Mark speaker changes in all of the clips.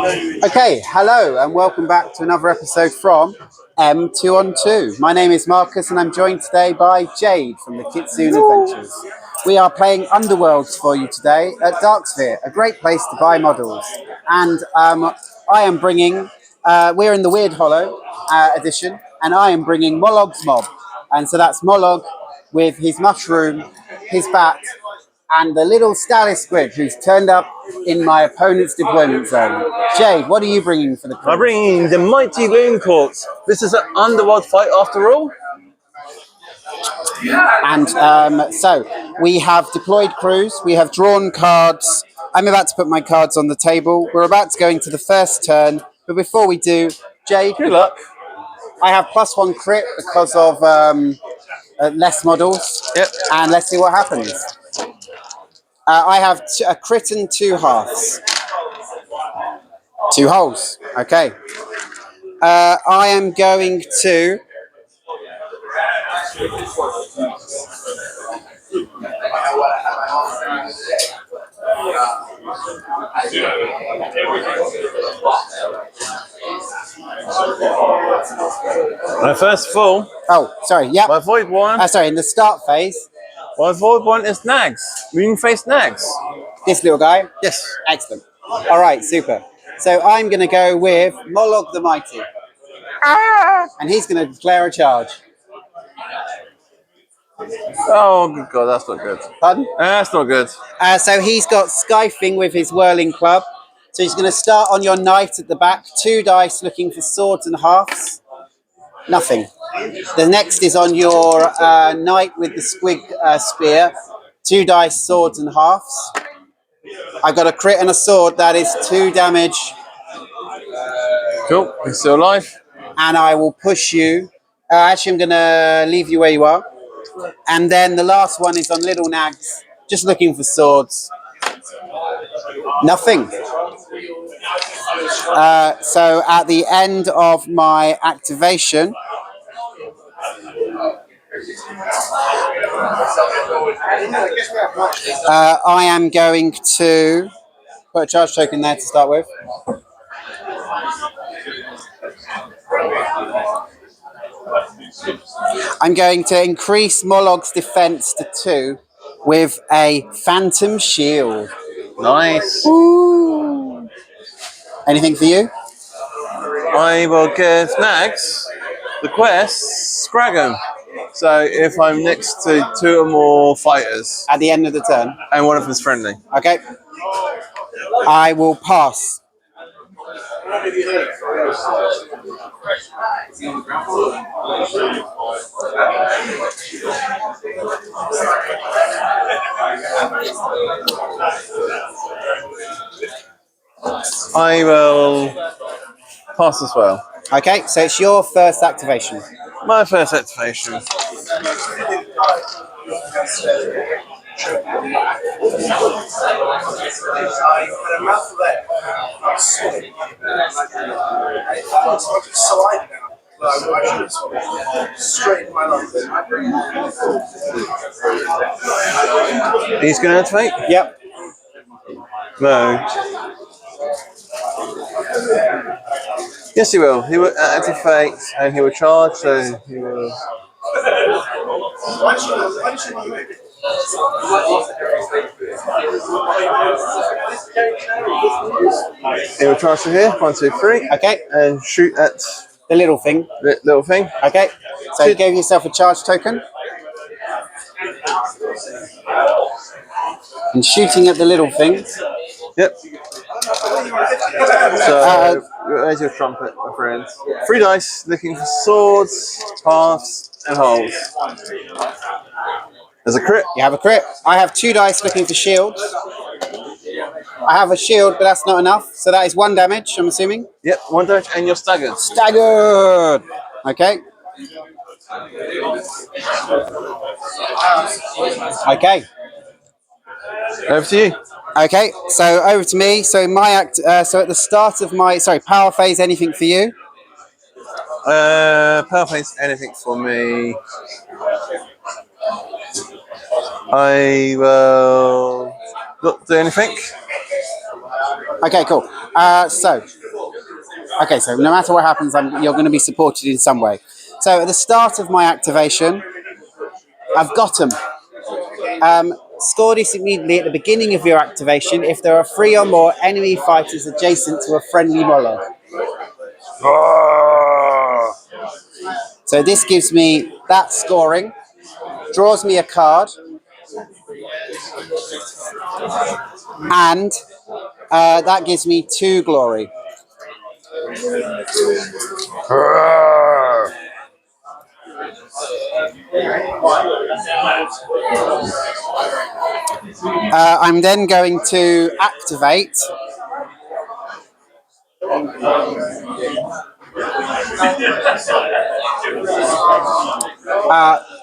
Speaker 1: Okay, hello and welcome back to another episode from M2 on 2. My name is Marcus and I'm joined today by Jade from the Kitsune Adventures. We are playing Underworlds for you today at Darksphere, a great place to buy models. And I am bringing, we're in the Weird Hollow edition, and I am bringing Mollog's Mob. And so that's Mollog with his mushroom, his bat, and the little Stalis squid who's turned up in my opponent's deployment zone. Jade, what are you bringing for the crew?
Speaker 2: I'm bringing the mighty Looncourt. This is an underworld fight after all.
Speaker 1: And so we have deployed crews, we have drawn cards. I'm about to put my cards on the table. We're about to go into the first turn, but before we do, Jade,
Speaker 2: Good luck.
Speaker 1: I have +1 crit because of less models.
Speaker 2: Yep.
Speaker 1: And let's see what happens. I have a crit and 2 halves. 2 holes. Okay. I am going to...
Speaker 2: My first full.
Speaker 1: Oh, sorry. Yeah.
Speaker 2: My void one.
Speaker 1: Sorry, in the start phase.
Speaker 2: My void one is Nags. Moon-faced Nags.
Speaker 1: This little guy?
Speaker 2: Yes.
Speaker 1: Excellent. All right, super. So I'm going to go with Mollog the Mighty. And he's going to declare a charge.
Speaker 2: Oh, good God, that's not good.
Speaker 1: Pardon?
Speaker 2: That's not good.
Speaker 1: So he's got Skyfing with his whirling club. So he's going to start on your knight at the back. 2 dice looking for swords and halves. Nothing. The next is on your knight with the squig spear. 2 dice, swords and halves. I got a crit and a sword. That is 2 damage.
Speaker 2: Cool. He's still alive.
Speaker 1: And I will push you. Actually, I'm going to leave you where you are. And then the last one is on Little Nags. Just looking for swords. Nothing. So at the end of my activation, I am going to put a charge token there to start with. I'm going to increase Mollog's defense to 2 with a Phantom Shield.
Speaker 2: Nice.
Speaker 1: Ooh. Anything for you?
Speaker 2: I will give Nags the quest Scrag'em. So if I'm next to 2 or more fighters.
Speaker 1: At the end of the turn?
Speaker 2: And one of them's friendly.
Speaker 1: Okay. I will pass.
Speaker 2: I will pass as well.
Speaker 1: Okay, so it's your first activation.
Speaker 2: My first activation. He's going to activate?
Speaker 1: Yep.
Speaker 2: No. Yes, he will. He will activate and he will charge, so he will. He will charge to here, 1, 2, 3.
Speaker 1: Okay.
Speaker 2: And shoot at
Speaker 1: the little thing.
Speaker 2: The little thing.
Speaker 1: Okay. So you gave yourself a charge token. And shooting at the little thing.
Speaker 2: Yep. So, there's your trumpet, my friends. 3 dice, looking for swords, halves, and holes. There's a crit.
Speaker 1: You have a crit. I have 2 dice looking for shields. I have a shield, but that's not enough. So that is 1 damage, I'm assuming.
Speaker 2: Yep, 1 damage, and you're staggered.
Speaker 1: Staggered! Okay. Okay.
Speaker 2: Over to you.
Speaker 1: Okay, so over to me. So my act. So at the start of my power phase, anything for you?
Speaker 2: Power phase, anything for me. I will not do anything.
Speaker 1: Okay, cool. So no matter what happens, you're going to be supported in some way. So at the start of my activation, I've got them. Score this immediately at the beginning of your activation if there are 3 or more enemy fighters adjacent to a friendly Mollog. So this gives me that scoring, draws me a card, and that gives me 2 glory. I'm then going to activate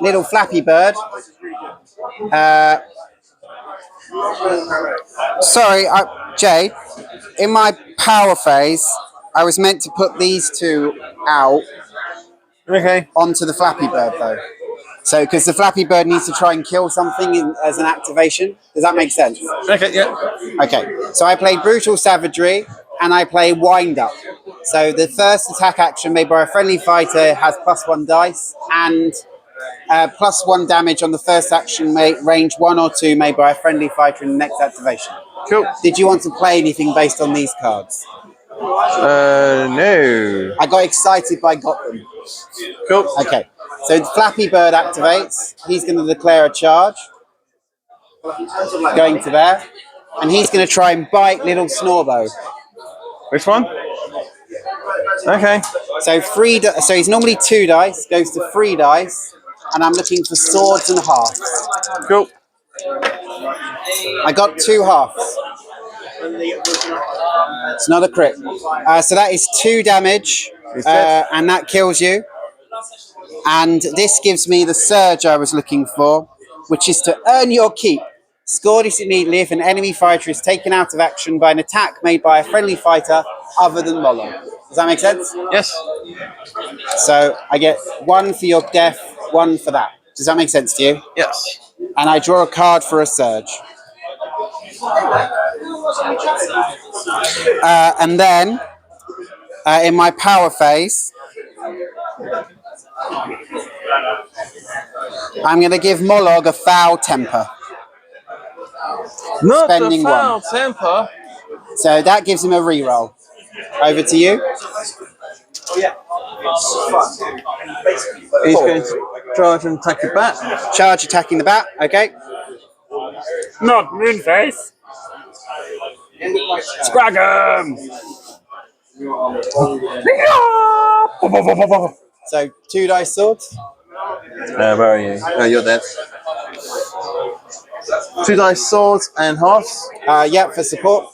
Speaker 1: little Flappy Bird. Sorry, Jay, in my power phase, I was meant to put these 2 out onto the Flappy Bird, though. So, because the Flappy Bird needs to try and kill something as an activation. Does that make sense?
Speaker 2: Okay, yeah.
Speaker 1: Okay, so I play Brutal Savagery and I play Wind Up. So the first attack action made by a friendly fighter has +1 dice and +1 damage on the first action range 1 or 2 made by a friendly fighter in the next activation.
Speaker 2: Cool.
Speaker 1: Did you want to play anything based on these cards?
Speaker 2: No.
Speaker 1: I got excited by got them.
Speaker 2: Cool.
Speaker 1: Okay, so Flappy Bird activates. He's going to declare a charge. Going to there. And he's going to try and bite little Snorbo.
Speaker 2: Which one? Okay.
Speaker 1: So so he's normally 2 dice, goes to 3 dice, and I'm looking for swords and halves.
Speaker 2: Cool.
Speaker 1: I got 2 halves. It's not a crit. So that is 2 damage, and that kills you. And this gives me the surge I was looking for, which is to earn your keep. Score this immediately if an enemy fighter is taken out of action by an attack made by a friendly fighter other than Mollog. Does that make sense?
Speaker 2: Yes.
Speaker 1: So I get 1 for your death, 1 for that. Does that make sense to you?
Speaker 2: Yes.
Speaker 1: And I draw a card for a surge. And then, in my power phase, I'm going to give Mollog a foul temper.
Speaker 2: Not
Speaker 1: Spending
Speaker 2: the foul
Speaker 1: 1.
Speaker 2: temper.
Speaker 1: So that gives him a reroll. Over to you.
Speaker 2: He's going to charge and attack the bat.
Speaker 1: Charge attacking the bat. Okay.
Speaker 3: Not Moonface. Scragum.
Speaker 1: So 2 dice swords.
Speaker 2: Where are you? Oh, you're dead. 2 dice swords and halves.
Speaker 1: Yeah, for support.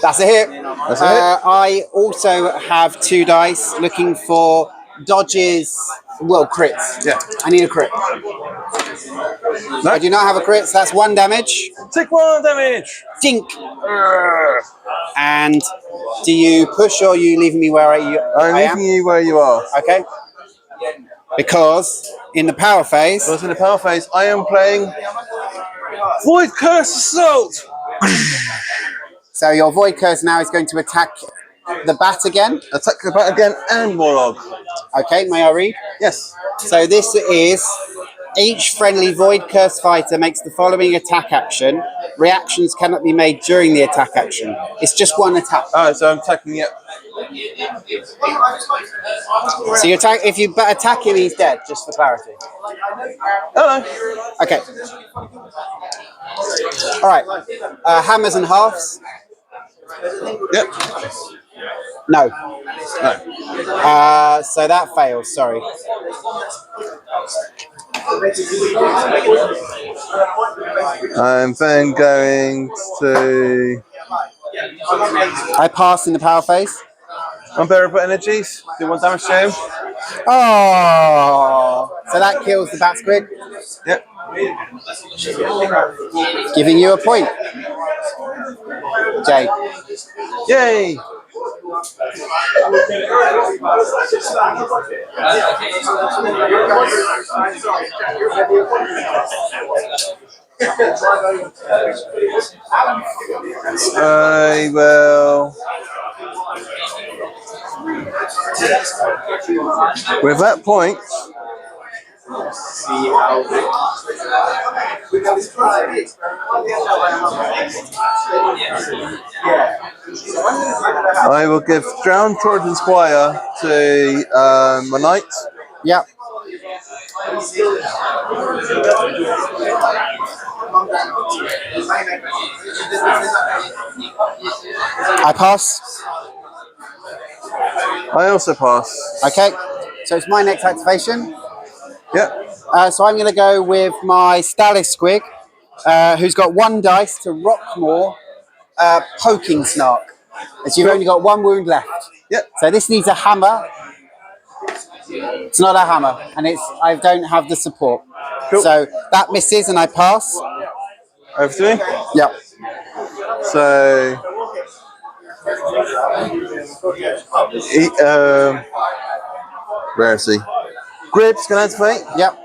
Speaker 1: That's a hit.
Speaker 2: That's a hit.
Speaker 1: I also have 2 dice looking for dodges. Well, crits.
Speaker 2: Yeah.
Speaker 1: I need a crit.
Speaker 2: No.
Speaker 1: I do not have a crit, so that's 1 damage.
Speaker 2: Take 1 damage.
Speaker 1: Dink. And do you push or are you leaving me where I
Speaker 2: I'm
Speaker 1: am?
Speaker 2: leaving you where you are.
Speaker 1: Okay. Because in the power phase,
Speaker 2: Because in the power phase, I am playing Voidcursed Assault.
Speaker 1: so your Voidcursed now is going to attack the bat again.
Speaker 2: Attack the bat again and Mollog.
Speaker 1: Okay, may I read?
Speaker 2: Yes.
Speaker 1: So this is each friendly Voidcursed fighter makes the following attack action. Reactions cannot be made during the attack action. It's just 1 attack.
Speaker 2: Alright, so I'm attacking it.
Speaker 1: So you attack. If you attack him, he's dead. Just for clarity.
Speaker 2: Hello.
Speaker 1: Okay. All right. Hammers and halves.
Speaker 2: Yep.
Speaker 1: No.
Speaker 2: No.
Speaker 1: So that fails. Sorry.
Speaker 2: I'm then going to
Speaker 1: I pass in the power phase.
Speaker 2: unbearable energies. Do 1 damage to him.
Speaker 1: Oh. So that kills the bat squid,
Speaker 2: Yep.
Speaker 1: giving you a point. Jay.
Speaker 2: Yay. I will. With that point, I will give Drowned Trojan Squire to my knight.
Speaker 1: Yep. I pass.
Speaker 2: I also pass.
Speaker 1: Okay. So it's my next activation.
Speaker 2: Yep.
Speaker 1: So I'm going to go with my Stalis Squig, who's got 1 dice to Rockmore Poking Snark, as you've only got 1 wound left.
Speaker 2: Yep.
Speaker 1: So this needs a hammer. It's not a hammer, and I don't have the support.
Speaker 2: Cool.
Speaker 1: So that misses, and I pass.
Speaker 2: Over to me.
Speaker 1: Yep.
Speaker 2: So, where is he? Grib's going to activate.
Speaker 1: Yep.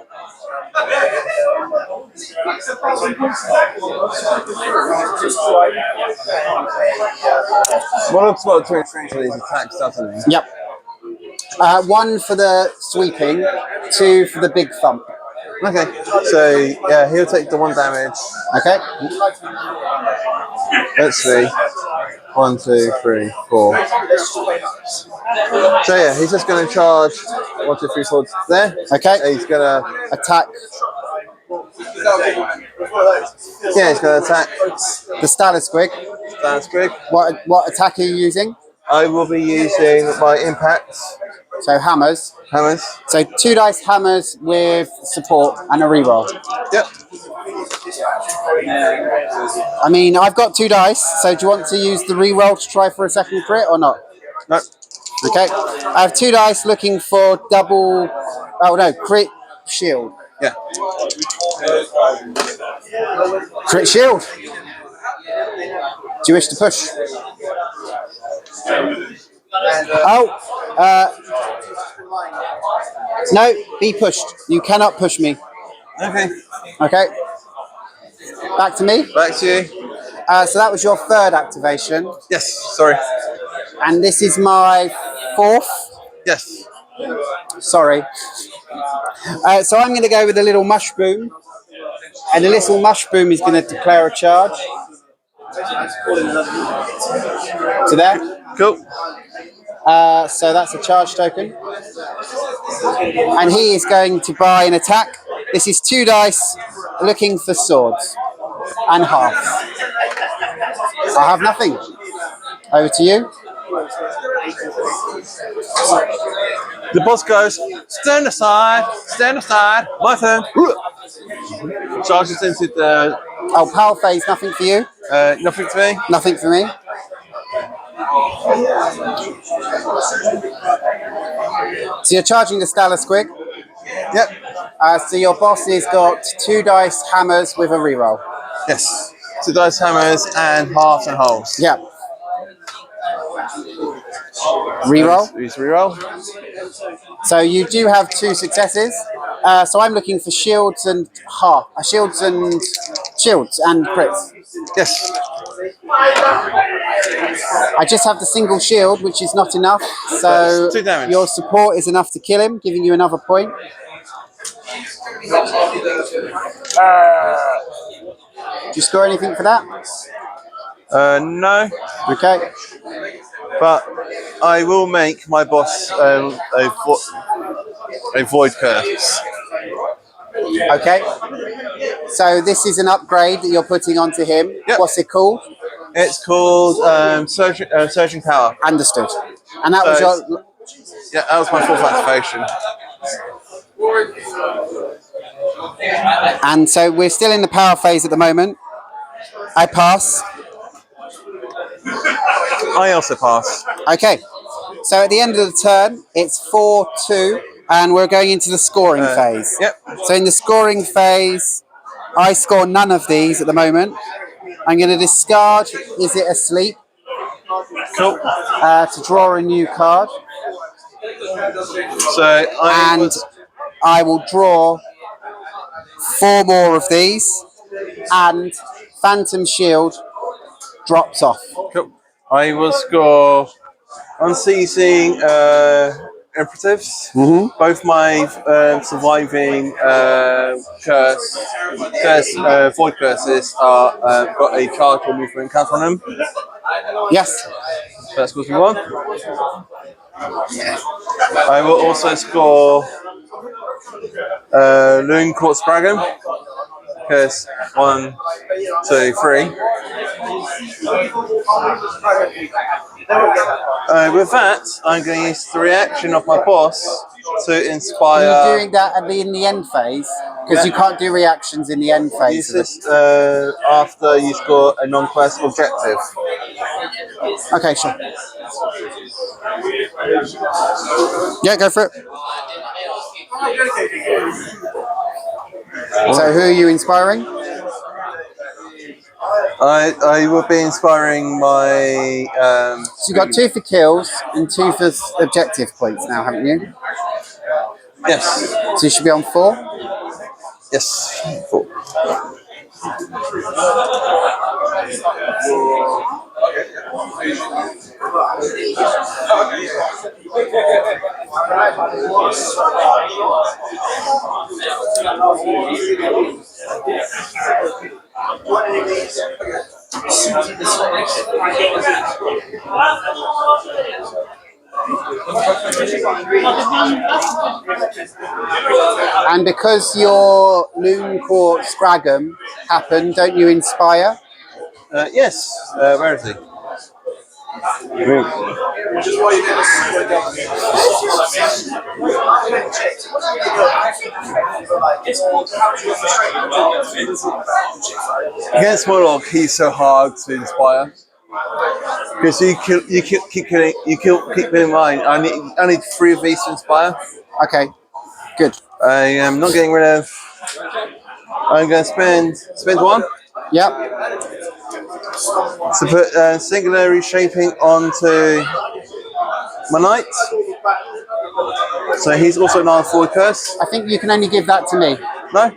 Speaker 2: Mollog's got 23 for these attacks, doesn't he?
Speaker 1: Yep. 1 for the sweeping, 2 for the big thump.
Speaker 2: Okay, so yeah, he'll take the 1 damage.
Speaker 1: Okay.
Speaker 2: Let's see. 1, 2, 3, 4. So yeah, he's just going to charge 1, 2, 3, 4 there.
Speaker 1: Okay.
Speaker 2: He's going to
Speaker 1: Attack
Speaker 2: yeah, he's going to attack
Speaker 1: the Stalis Squig.
Speaker 2: Stalis Squig.
Speaker 1: What attack are you using?
Speaker 2: I will be using my impacts.
Speaker 1: So hammers.
Speaker 2: Hammers.
Speaker 1: So 2 dice hammers with support and a reroll.
Speaker 2: Yep.
Speaker 1: I mean, I've got 2 dice, so do you want to use the reroll to try for a second crit or not?
Speaker 2: No.
Speaker 1: Okay. I have 2 dice looking for double. Oh no, crit shield.
Speaker 2: Yeah.
Speaker 1: Crit shield. Do you wish to push? Oh. No, be pushed. You cannot push me.
Speaker 2: Okay.
Speaker 1: Okay. Back to me.
Speaker 2: Back to you.
Speaker 1: So that was your 3rd activation.
Speaker 2: Yes. Sorry.
Speaker 1: And this is my 4th.
Speaker 2: Yes.
Speaker 1: Sorry. So I'm going to go with a little mushroom. And the little mushroom is going to declare a charge. To there.
Speaker 2: Cool.
Speaker 1: So that's a charge token. And he is going to buy an attack. This is 2 dice looking for swords. And halves. I have nothing. Over to you.
Speaker 2: The boss goes, stand aside, my turn. Charges into the...
Speaker 1: Oh, power phase, nothing for you?
Speaker 2: Nothing to me.
Speaker 1: Nothing for me. So you're charging the Stalis Squig.
Speaker 2: Yep.
Speaker 1: So your boss has got 2 dice hammers with a reroll.
Speaker 2: Yes. 2 dice hammers and halves and wholes.
Speaker 1: Yeah. Reroll.
Speaker 2: Use reroll.
Speaker 1: So you do have 2 successes. So I'm looking for shields and shields and crits.
Speaker 2: Yes.
Speaker 1: I just have the single shield, which is not enough. So
Speaker 2: That's 2 damage.
Speaker 1: your support is enough to kill him, giving you another point. Do you score anything for that?
Speaker 2: No.
Speaker 1: Okay.
Speaker 2: But I will make my boss a Voidcursed.
Speaker 1: Okay. So this is an upgrade that you're putting onto him.
Speaker 2: Yep.
Speaker 1: What's it called?
Speaker 2: It's called Surging Power.
Speaker 1: Understood. And that was your...
Speaker 2: Yeah, that was my 4th activation.
Speaker 1: And so we're still in the power phase at the moment. I pass.
Speaker 2: I also pass.
Speaker 1: Okay. So at the end of the turn, it's 4-2, and we're going into the scoring phase.
Speaker 2: Yep.
Speaker 1: So in the scoring phase, I score none of these at the moment. I'm going to discard Is It Asleep?
Speaker 2: Cool.
Speaker 1: To draw a new card.
Speaker 2: So
Speaker 1: I will draw 4 more of these. and Phantom Shield drops off.
Speaker 2: Cool. I will score unceasing imperatives. Both my surviving void curses are got a charge or movement count on them.
Speaker 1: Yes.
Speaker 2: So that scores me 1. I will also score Looncourt Dragon. Because 1, 2, 3. With that, I'm going to use the reaction of my boss to inspire.
Speaker 1: Are you doing that in the end phase? Because you can't do reactions in the end phase.
Speaker 2: Use this after you score a non-quest objective.
Speaker 1: Okay, sure. Yeah, go for it. So who are you inspiring?
Speaker 2: I will be inspiring my.
Speaker 1: So you got 2 for kills and 2 for objective points now, haven't you?
Speaker 2: Yes.
Speaker 1: So you should be on 4?
Speaker 2: Yes. 4.
Speaker 1: And because your Looncourt Scragum happened, don't you inspire?
Speaker 2: Yes. Where is he? Against Mollog, he's so hard to inspire because keep in mind. I need 3 of these to inspire.
Speaker 1: Okay, good.
Speaker 2: I am not getting rid of. I'm going to spend 1
Speaker 1: Yep.
Speaker 2: to put singular reshaping onto my knight. So he's also now Voidcursed.
Speaker 1: I think you can only give that to me.
Speaker 2: No.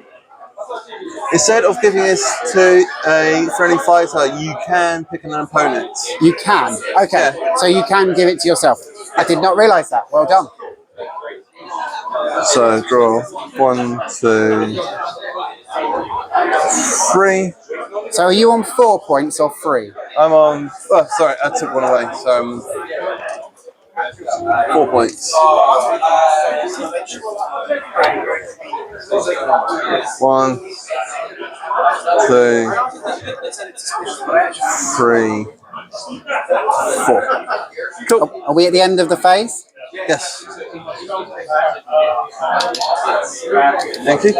Speaker 2: Instead of giving this to a friendly fighter, you can pick an opponent.
Speaker 1: You can. Okay.
Speaker 2: Yeah.
Speaker 1: So you can give it to yourself. I did not realise that. Well done.
Speaker 2: So draw 1, 2, 3.
Speaker 1: So are you on 4 points or 3?
Speaker 2: I'm on. Oh, sorry, I took 1 away. So 4 points. 1, 2, 3, 4. Cool.
Speaker 1: Are we at the end of the phase?
Speaker 2: Yes. Thank you.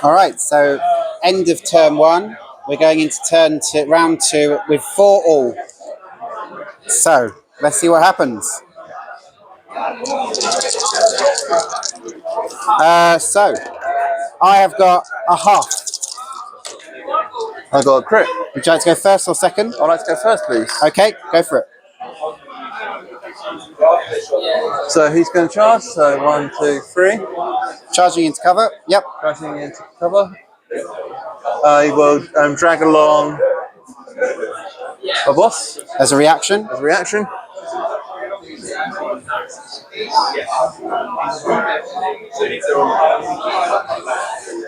Speaker 1: All right. So end of turn 1. We're going into round 2 with 4 all. So let's see what happens. So I have got a half.
Speaker 2: I got a crit.
Speaker 1: Would you like to go first or second?
Speaker 2: I'd like to go first, please.
Speaker 1: Okay, go for it.
Speaker 2: So he's going to charge. So 1, 2, 3.
Speaker 1: Charging into cover. Yep.
Speaker 2: Charging into cover. I will drag along a boss
Speaker 1: As a reaction.
Speaker 2: as a reaction.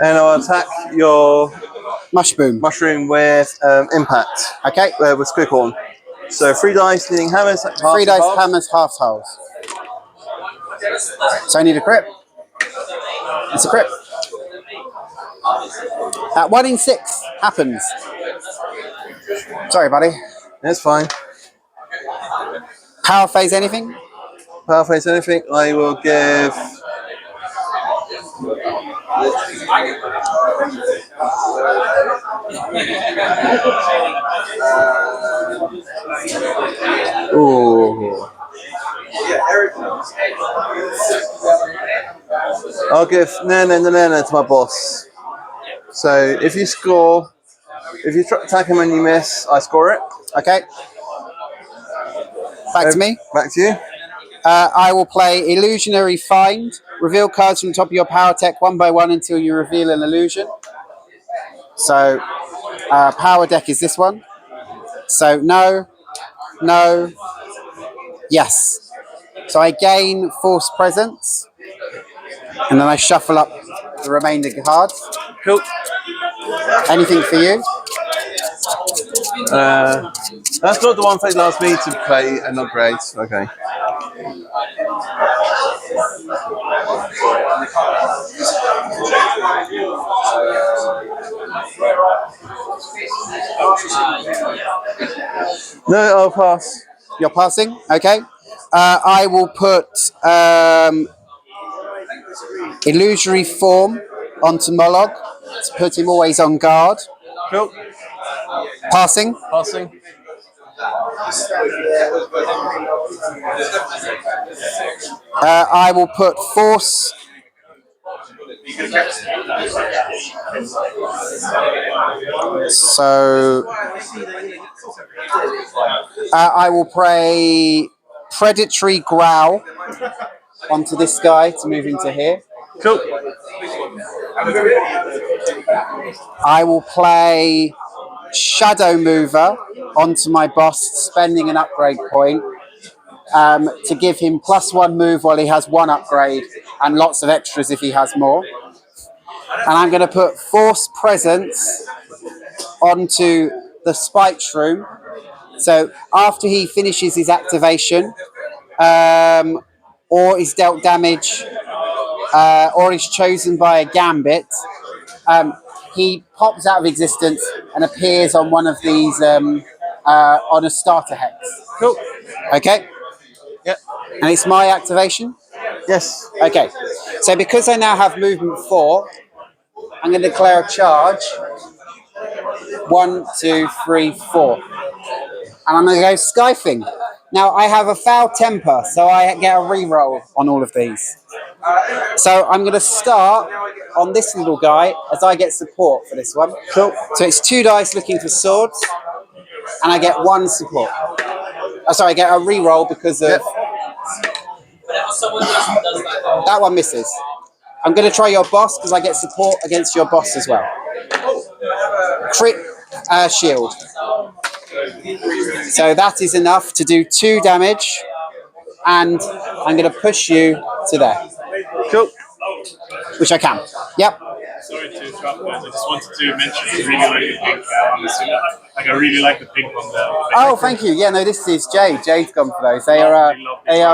Speaker 2: And I'll attack your
Speaker 1: Mushroom.
Speaker 2: mushroom with impact.
Speaker 1: Okay.
Speaker 2: With Squidhorn. So 3 dice, needing hammers.
Speaker 1: 3 dice, hammers, half holes. So I need a crit. It's a crit. That 1 in 6 happens. Sorry, buddy.
Speaker 2: That's fine.
Speaker 1: Power phase anything?
Speaker 2: Power phase anything, I will give. Ooh. I'll give Nana to my boss. So if you attack him and you miss, I score it.
Speaker 1: Okay. Back to me.
Speaker 2: Back to you.
Speaker 1: I will play Illusionary Find. Reveal cards from the top of your power deck 1 by 1 until you reveal an illusion. So power deck is this one. So no, no, yes. So I gain force presence, and then I shuffle up the remaining cards.
Speaker 2: Cool.
Speaker 1: Anything for you?
Speaker 2: That's not the one thing that asked me to play and upgrade. Okay. No, I'll pass.
Speaker 1: You're passing, okay. I will put Illusory form onto Mollog to put him always on guard.
Speaker 2: Cool.
Speaker 1: Passing.
Speaker 2: Passing.
Speaker 1: I will put force. So I will play predatory growl onto this guy to move into here.
Speaker 2: Cool.
Speaker 1: I will play shadow mover onto my boss, spending an upgrade point to give him +1 move while he has 1 upgrade and lots of extras if he has more. And I'm going to put force presence onto the spike shroom. So after he finishes his activation, or is dealt damage, or is chosen by a gambit, he pops out of existence and appears on one of these on a starter hex.
Speaker 2: Cool.
Speaker 1: Okay?
Speaker 2: Yep.
Speaker 1: And it's my activation?
Speaker 2: Yes.
Speaker 1: Okay. So because I now have movement 4, I'm going to declare a charge. 1, 2, 3, 4. And I'm going to go Skyfing. Now, I have a foul temper, so I get a reroll on all of these. So I'm going to start on this little guy as I get support for this one.
Speaker 2: Cool.
Speaker 1: So it's 2 dice looking for swords, and I get 1 support. Oh, sorry, I get a reroll because of... That one misses. I'm going to try your boss because I get support against your boss as well. Crit shield. So that is enough to do 2 damage, and I'm going to push you to there.
Speaker 2: Cool.
Speaker 1: Which I can. Yep.
Speaker 3: Sorry to interrupt, guys. I just wanted to mention I really like the pink. I really like the pink on the.
Speaker 1: Oh, thank you. Yeah, no, this is Jade. Jade's gone for those. They are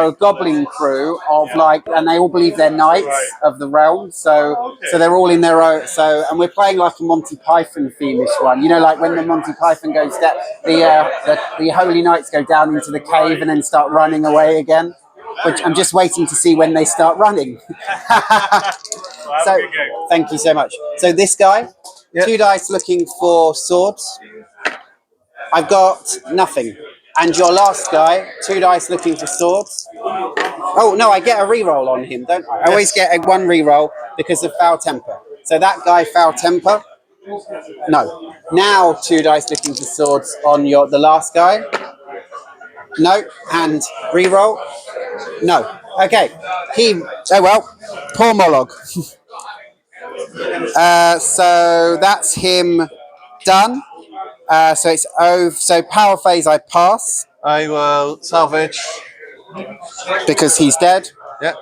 Speaker 1: a goblin crew of and they all believe they're knights of the realm. So they're all in their own. So, and we're playing like a Monty Python theme-ish one. You know, like when the Monty Python goes down, the holy knights go down into the cave and then start running away again. Which I'm just waiting to see when they start running. So, thank you so much. So this guy, 2 dice looking for swords. I've got nothing. And your last guy, 2 dice looking for swords. Oh, no, I get a reroll on him, don't I? I always get a 1 reroll because of foul temper. So that guy, foul temper. No. Now 2 dice looking for swords on the last guy. No. And reroll. No. Okay. Oh well. Poor Mollog. So that's him done. So it's so power phase I pass.
Speaker 2: I will salvage.
Speaker 1: Because he's dead.
Speaker 2: Yep.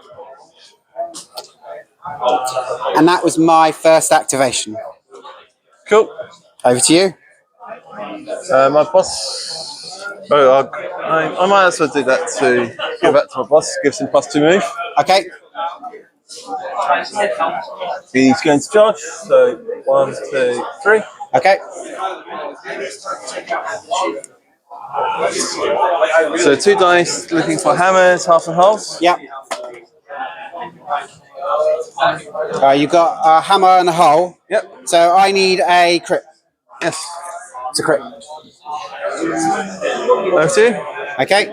Speaker 1: And that was my first activation.
Speaker 2: Cool.
Speaker 1: Over to you.
Speaker 2: My boss. Oh, I might as well do that to give that to my boss. Gives him +2 move.
Speaker 1: Okay.
Speaker 2: He's going to charge. So 1, 2, 3.
Speaker 1: Okay.
Speaker 2: So 2 dice looking for hammers, half and halves.
Speaker 1: Yep. You got a hammer and a hole.
Speaker 2: Yep.
Speaker 1: So I need a crit.
Speaker 2: Yes.
Speaker 1: It's a crit.
Speaker 2: Over to you.
Speaker 1: Okay.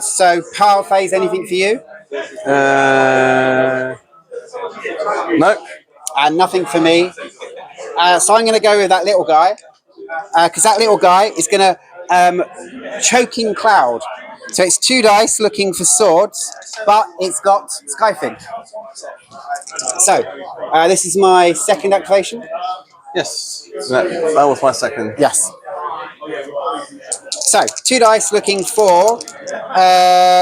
Speaker 1: So power phase, anything for you?
Speaker 2: No.
Speaker 1: And nothing for me. So I'm going to go with that little guy. Because that little guy is going to choking cloud. So it's 2 dice looking for swords, but it's got Skyfing. So this is my second activation.
Speaker 2: Yes, that was my second.
Speaker 1: Yes. So, 2 dice looking for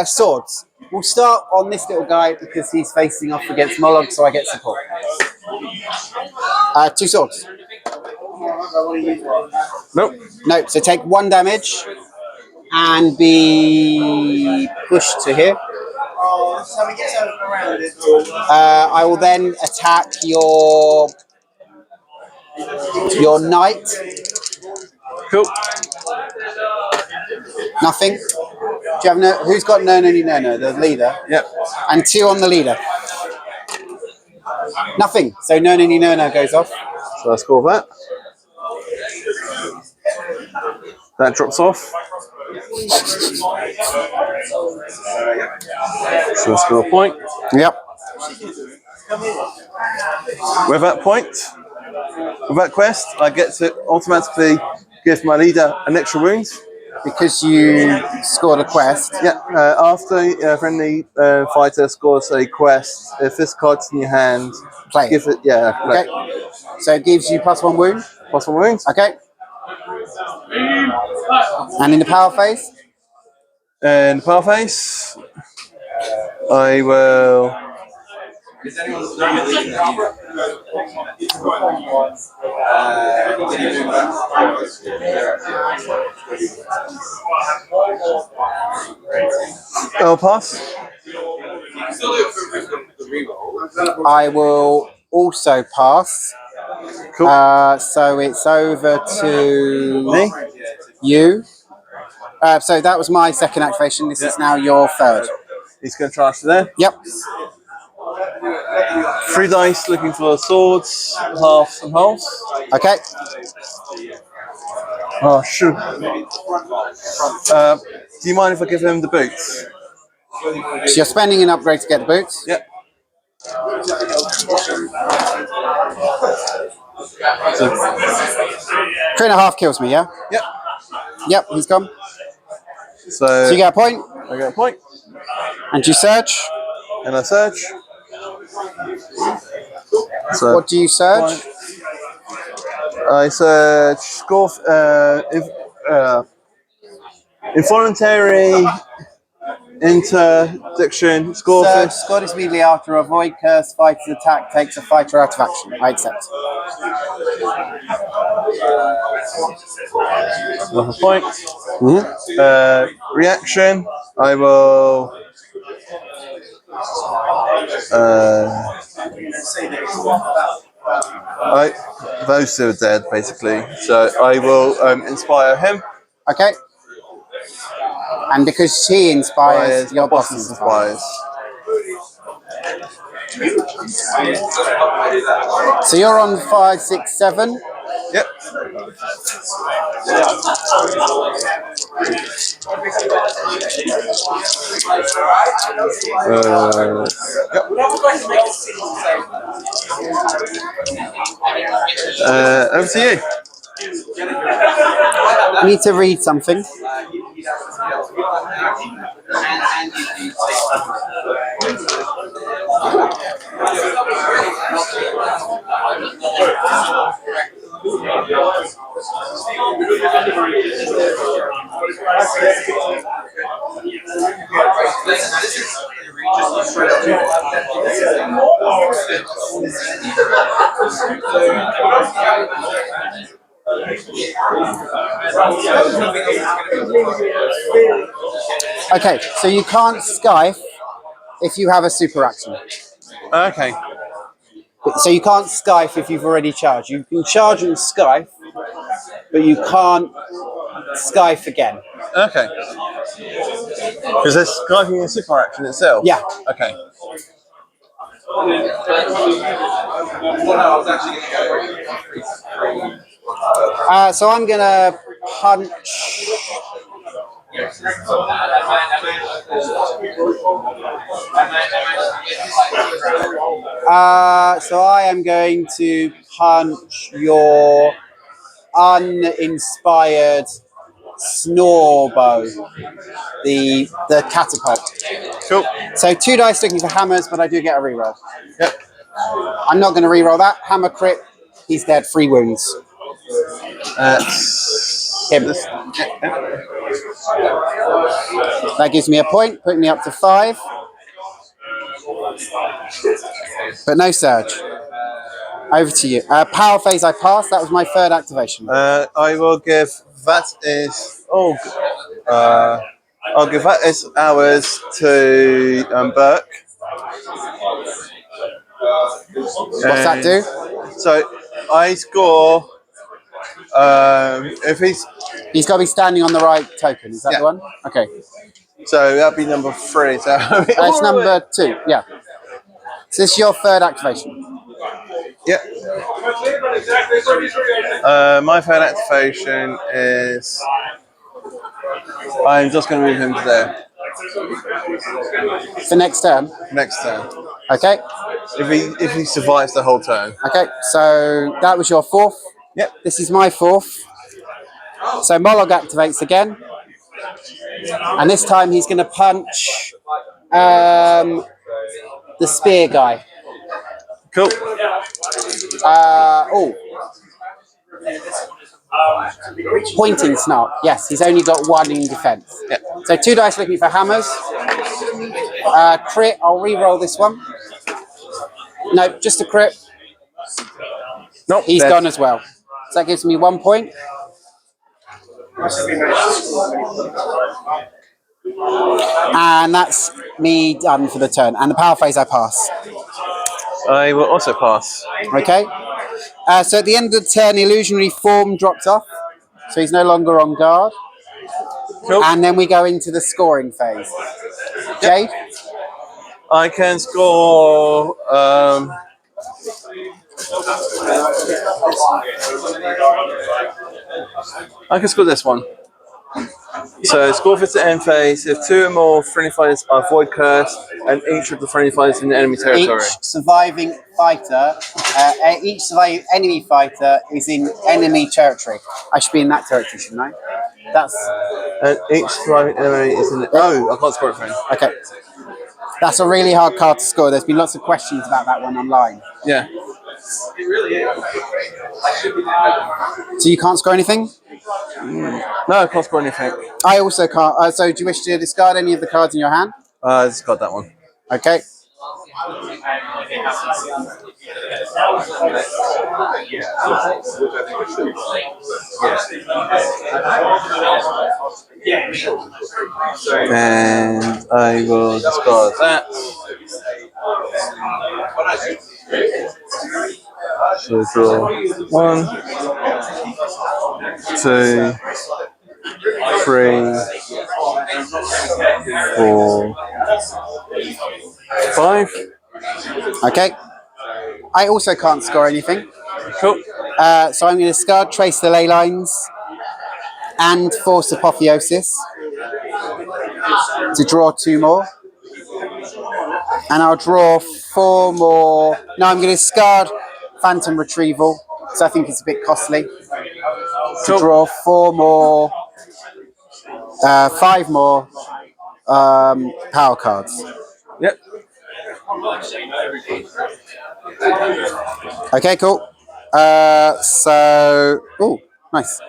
Speaker 1: swords. We'll start on this little guy because he's facing off against Mollog, so I get support. 2 swords.
Speaker 2: Nope.
Speaker 1: Nope, so take 1 damage and be pushed to here. I will then attack your knight.
Speaker 2: Cool.
Speaker 1: Nothing. Do you have who's got no, the leader?
Speaker 2: Yep.
Speaker 1: And 2 on the leader. Nothing. So no, goes off.
Speaker 2: So I score that. That drops off. So I score a point.
Speaker 1: Yep.
Speaker 2: With that point, with that quest, I get to automatically give my leader an extra wound.
Speaker 1: Because you scored a quest.
Speaker 2: Yeah, after a friendly fighter scores a quest, if this card's in your hand,
Speaker 1: Play
Speaker 2: give it. Yeah.
Speaker 1: Okay. So it gives you +1 wound.
Speaker 2: +1 wound.
Speaker 1: Okay. And in the power phase?
Speaker 2: In the power phase, I will. I'll pass.
Speaker 1: I will also pass.
Speaker 2: Cool.
Speaker 1: So it's over to
Speaker 2: Me?
Speaker 1: you. So that was my second activation. This is now your third.
Speaker 2: He's going to charge to there.
Speaker 1: Yep.
Speaker 2: 3 dice looking for swords, halves and halves.
Speaker 1: Okay.
Speaker 2: Oh, shoot. Do you mind if I give him the boots?
Speaker 1: So you're spending an upgrade to get the boots?
Speaker 2: Yep. So,
Speaker 1: 3.5 kills me, yeah?
Speaker 2: yep.
Speaker 1: Yep, he's gone.
Speaker 2: So
Speaker 1: you get a point.
Speaker 2: I get a point.
Speaker 1: And you search.
Speaker 2: And I search. So
Speaker 1: What do you search?
Speaker 2: I search score. Involuntary interdiction. Score.
Speaker 1: Search. Scored is immediately after a Voidcursed fighter's attack takes a fighter out of action. I accept.
Speaker 2: Another point.
Speaker 1: Mm-hmm.
Speaker 2: Reaction. I will. Those 2 are dead, basically. So I will inspire him.
Speaker 1: Okay. And because he inspires, your boss inspires. So you're on 5, 6, 7.
Speaker 2: Yep. Over to you.
Speaker 1: I need to read something. Okay, so you can't Skype if you have a super action.
Speaker 2: Okay.
Speaker 1: So you can't Skype if you've already charged. You can charge and Skype, but you can't Skype again.
Speaker 2: Okay. Is this Skyping a super action itself?
Speaker 1: Yeah.
Speaker 2: Okay.
Speaker 1: So I'm gonna punch. So I am going to punch your uninspired snore bow, the catapult.
Speaker 2: Cool.
Speaker 1: So 2 dice looking for hammers, but I do get a reroll.
Speaker 2: Yep.
Speaker 1: I'm not going to reroll that. Hammer crit, He's dead. 3 wounds. Him. That gives me a point, putting me up to 5. But no surge. Over to you. Power phase I passed. That was my 3rd activation.
Speaker 2: I will give that is I'll give that is ours to Burke.
Speaker 1: What's that do?
Speaker 2: So I score. If
Speaker 1: He's got to be standing on the right token. Is that the one? Okay.
Speaker 2: so that'd be number 3. So
Speaker 1: It's number 2. Yeah. So this is your 3rd activation.
Speaker 2: Yeah. My 3rd activation is I'm just going to move him to there.
Speaker 1: For next turn.
Speaker 2: Next turn.
Speaker 1: Okay.
Speaker 2: If he survives the whole turn.
Speaker 1: Okay. So that was your 4th.
Speaker 2: Yep.
Speaker 1: This is my 4th. So Mollog activates again. And this time he's going to punch the spear guy.
Speaker 2: Cool.
Speaker 1: Pointing snark. Yes, he's only got 1 in defense.
Speaker 2: Yeah.
Speaker 1: So 2 dice looking for hammers. Crit. I'll re-roll this one. No, just a crit.
Speaker 2: Nope.
Speaker 1: He's gone as well. So that gives me 1 point. And that's me done for the turn. And the power phase I pass.
Speaker 2: I will also pass.
Speaker 1: Okay. So at the end of the turn, illusionary form drops off. So he's no longer on guard.
Speaker 2: Cool.
Speaker 1: And then we go into the scoring phase. Jade?
Speaker 2: I can score. I can score this one. So score for the end phase. If 2 or more friendly fighters are Voidcursed, and each of the friendly fighters in the enemy territory.
Speaker 1: Each surviving enemy fighter is in enemy territory. I should be in that territory, shouldn't I? That's.
Speaker 2: And each surviving enemy is in the. Oh, I can't score it for him.
Speaker 1: Okay. That's a really hard card to score. There's been lots of questions about that one online.
Speaker 2: Yeah.
Speaker 1: So you can't score anything?
Speaker 2: No, I can't score anything.
Speaker 1: I also can't. So do you wish to discard any of the cards in your hand?
Speaker 2: I just got that one.
Speaker 1: Okay.
Speaker 2: And I will discard that. So draw 1, 2, 3, 4, 5.
Speaker 1: Okay. I also can't score anything.
Speaker 2: Cool.
Speaker 1: So I'm going to discard Trace the Ley Lines and Force Apotheosis to draw 2 more. And I'll draw 4 more. No, I'm going to discard Phantom Retrieval, so I think it's a bit costly. To draw 4 more, 5 more power cards.
Speaker 2: Yep.
Speaker 1: Okay, cool. Oh, nice.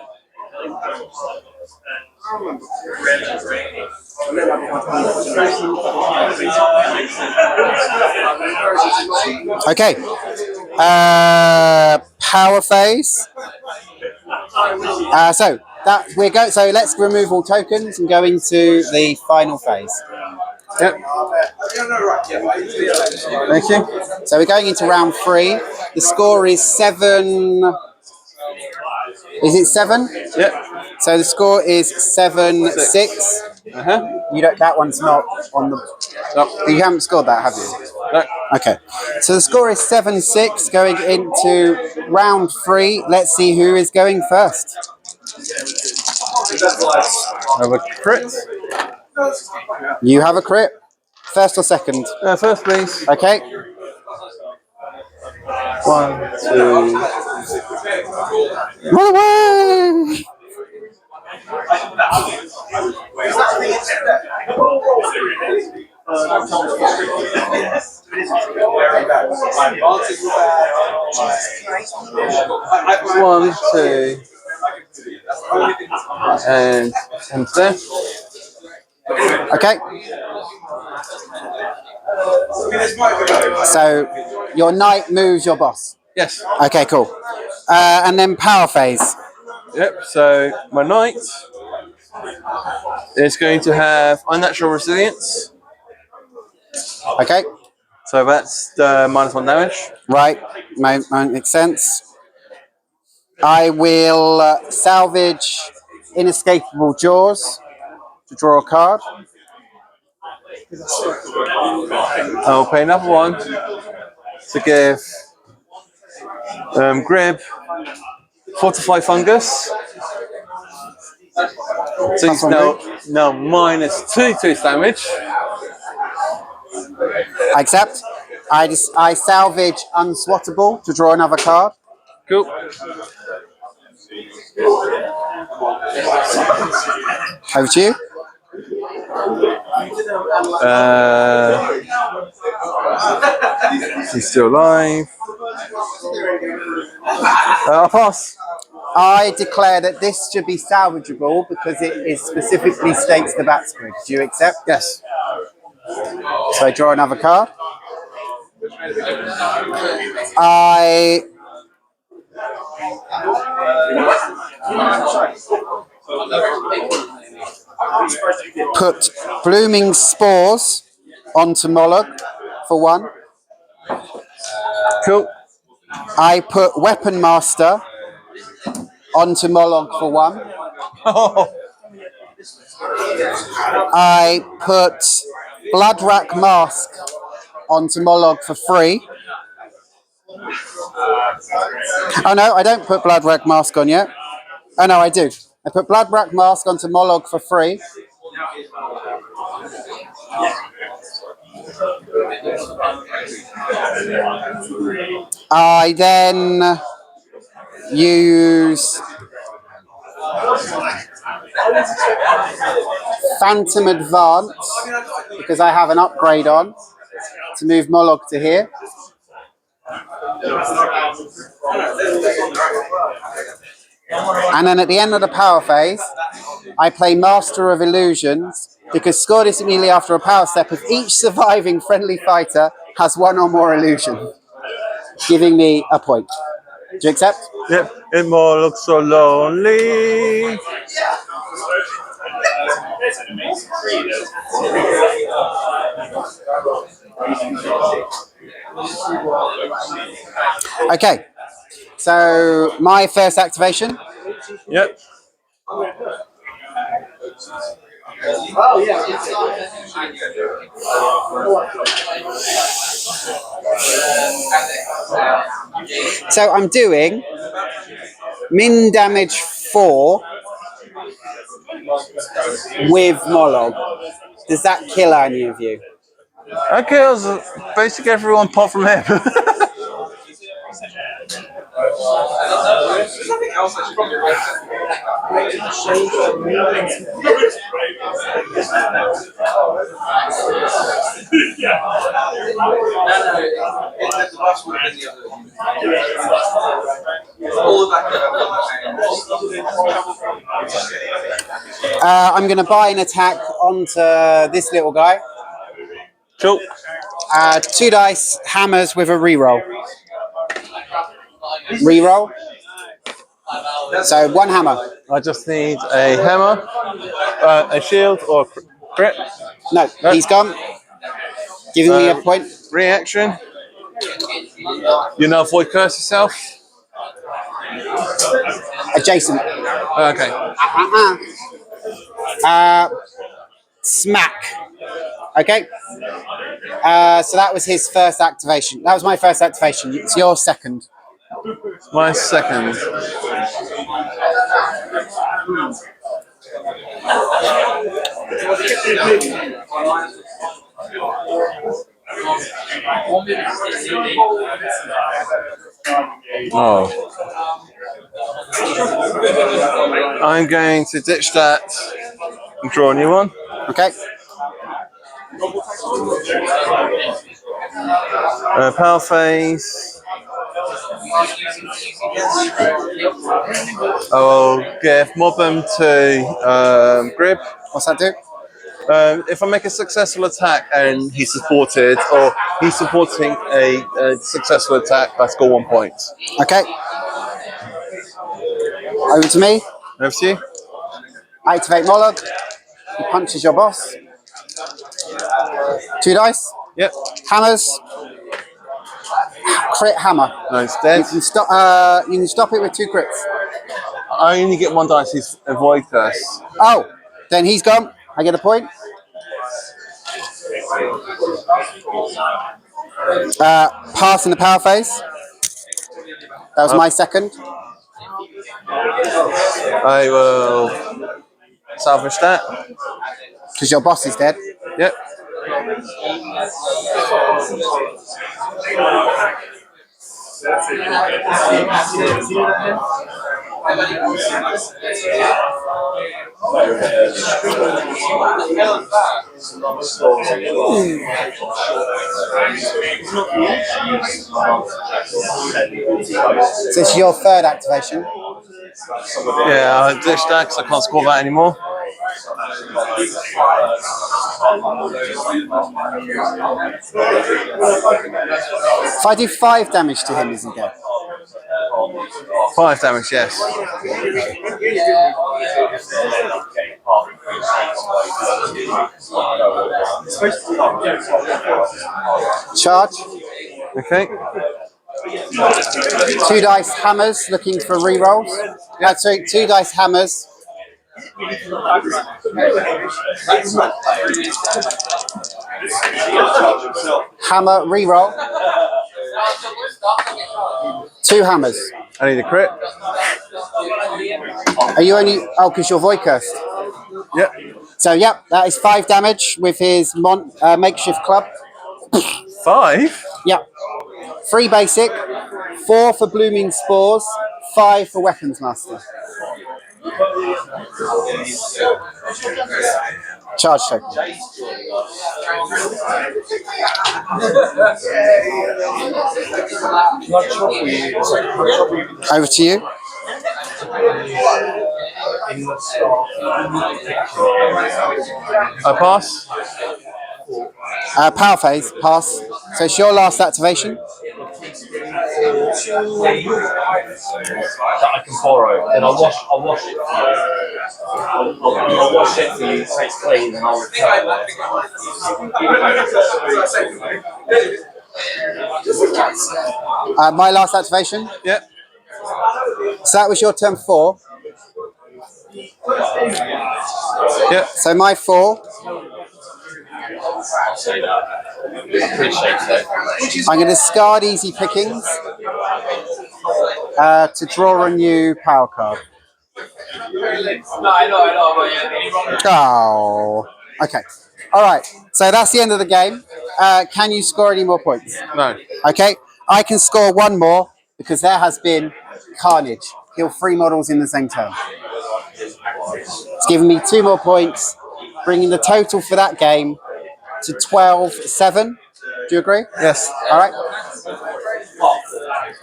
Speaker 1: Okay. Power phase. So let's remove all tokens and go into the final phase.
Speaker 2: Yep. Thank you.
Speaker 1: So we're going into round 3. The score is 7. Is it 7?
Speaker 2: Yep.
Speaker 1: So the score is 7-6. You don't. That one's not on the. No. You haven't scored that, have you?
Speaker 2: No.
Speaker 1: Okay. So the score is 7-6 going into round 3. Let's see who is going first.
Speaker 2: I have a crit.
Speaker 1: You have a crit. First or second?
Speaker 2: First, please.
Speaker 1: Okay.
Speaker 2: 1, 2.
Speaker 1: Run away!
Speaker 2: 1, 2, and there.
Speaker 1: Okay. So your knight moves your boss.
Speaker 2: Yes.
Speaker 1: Okay, cool. And then power phase.
Speaker 2: Yep. So my knight is going to have unnatural resilience.
Speaker 1: Okay.
Speaker 2: So that's -1 damage.
Speaker 1: Right. Makes sense. I will salvage Inescapable Jaws to draw a card.
Speaker 2: I'll pay another one to give Grib Fortify Fungus. So he's now -2 damage.
Speaker 1: I accept. I salvage Unswattable to draw another card.
Speaker 2: Cool.
Speaker 1: Over to you.
Speaker 2: He's still alive. I'll pass.
Speaker 1: I declare that this should be salvageable because it specifically states the batsman. Do you accept?
Speaker 2: Yes.
Speaker 1: So I draw another card. I put Blooming Spores onto Mollog for 1.
Speaker 2: Cool.
Speaker 1: I put Weapon Master onto Mollog for 1.
Speaker 2: Oh.
Speaker 1: I put Bloodrack Mask onto Mollog for 3. Oh no, I don't put Bloodrack Mask on yet. Oh no, I do. I put Bloodrack Mask onto Mollog for 3. I then use Phantom Advance because I have an upgrade on to move Mollog to here. And then at the end of the power phase, I play Master of Illusions because score this immediately after a power step if each surviving friendly fighter has 1 or more illusion, giving me a point. Do you accept?
Speaker 2: Yep. It more looks so lonely.
Speaker 1: Okay. So my first activation.
Speaker 2: Yep.
Speaker 1: So I'm doing min damage 4 with Mollog. Does that kill any of you?
Speaker 2: That kills basically everyone apart from him.
Speaker 1: I'm going to buy an attack onto this little guy.
Speaker 2: Cool.
Speaker 1: 2 dice, hammers with a reroll. Reroll. So 1 hammer.
Speaker 2: I just need a hammer, a shield, or a crit.
Speaker 1: No, he's gone. Giving me a point.
Speaker 2: Reaction. You now Voidcursed yourself.
Speaker 1: Adjacent.
Speaker 2: Okay.
Speaker 1: Smack. Okay. So that was his first activation. That was my first activation. It's your second.
Speaker 2: My second. Oh. I'm going to ditch that and draw a new one.
Speaker 1: Okay.
Speaker 2: Power phase. I will give Mobbum to Grib.
Speaker 1: What's that do?
Speaker 2: If I make a successful attack and he's supported, or he's supporting a successful attack, I score 1 point.
Speaker 1: Okay. Over to me.
Speaker 2: Over to you.
Speaker 1: Activate Mollog. He punches your boss. 2 dice.
Speaker 2: Yep.
Speaker 1: Hammers. Crit hammer.
Speaker 2: No, it's dead.
Speaker 1: You can stop. You can stop it with 2 crits.
Speaker 2: I only get 1 dice. He's a Voidcursed.
Speaker 1: Oh, then he's gone. I get a point. Pass in the power phase. That was my second.
Speaker 2: I will salvage that.
Speaker 1: Because your boss is dead.
Speaker 2: Yep.
Speaker 1: So this is your 3rd activation.
Speaker 2: Yeah, I ditched that because I can't score that anymore.
Speaker 1: If I do 5 damage to him, is he dead?
Speaker 2: 5 damage, yes.
Speaker 1: Charge.
Speaker 2: Okay.
Speaker 1: 2 dice hammers, looking for rerolls. Sorry, 2 dice hammers. Hammer reroll. 2 hammers.
Speaker 2: I need a crit.
Speaker 1: Are you only? Oh, because you're Voidcursed.
Speaker 2: Yep.
Speaker 1: So yep, that is 5 damage with his makeshift club.
Speaker 2: 5?
Speaker 1: Yep. 3 basic, 4 for blooming spores, 5 for weapons master. Charge token. Over to you.
Speaker 2: I pass.
Speaker 1: Power phase, pass. So it's your last activation.
Speaker 4: That I can borrow, then I'll wash it for you. I'll wash it for you, so it's clean, and I'll return
Speaker 1: it. My last activation.
Speaker 2: Yep.
Speaker 1: So that was your turn 4.
Speaker 2: Yep.
Speaker 1: So my 4.
Speaker 4: I'll say that. I appreciate it.
Speaker 1: I'm going to discard easy pickings to draw a new power card. Oh, okay. All right. So that's the end of the game. Can you score any more points?
Speaker 2: No.
Speaker 1: Okay. I can score 1 more because there has been carnage. Kill 3 models in the same turn. It's given me 2 more points, bringing the total for that game to 12-7. Do you agree?
Speaker 2: Yes.
Speaker 1: All right.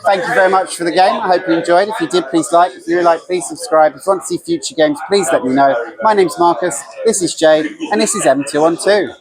Speaker 1: Thank you very much for the game. I hope you enjoyed. If you did, please like. If you like, please subscribe. If you want to see future games, please let me know. My name's Marcus. This is Jade, and this is M2 on 2.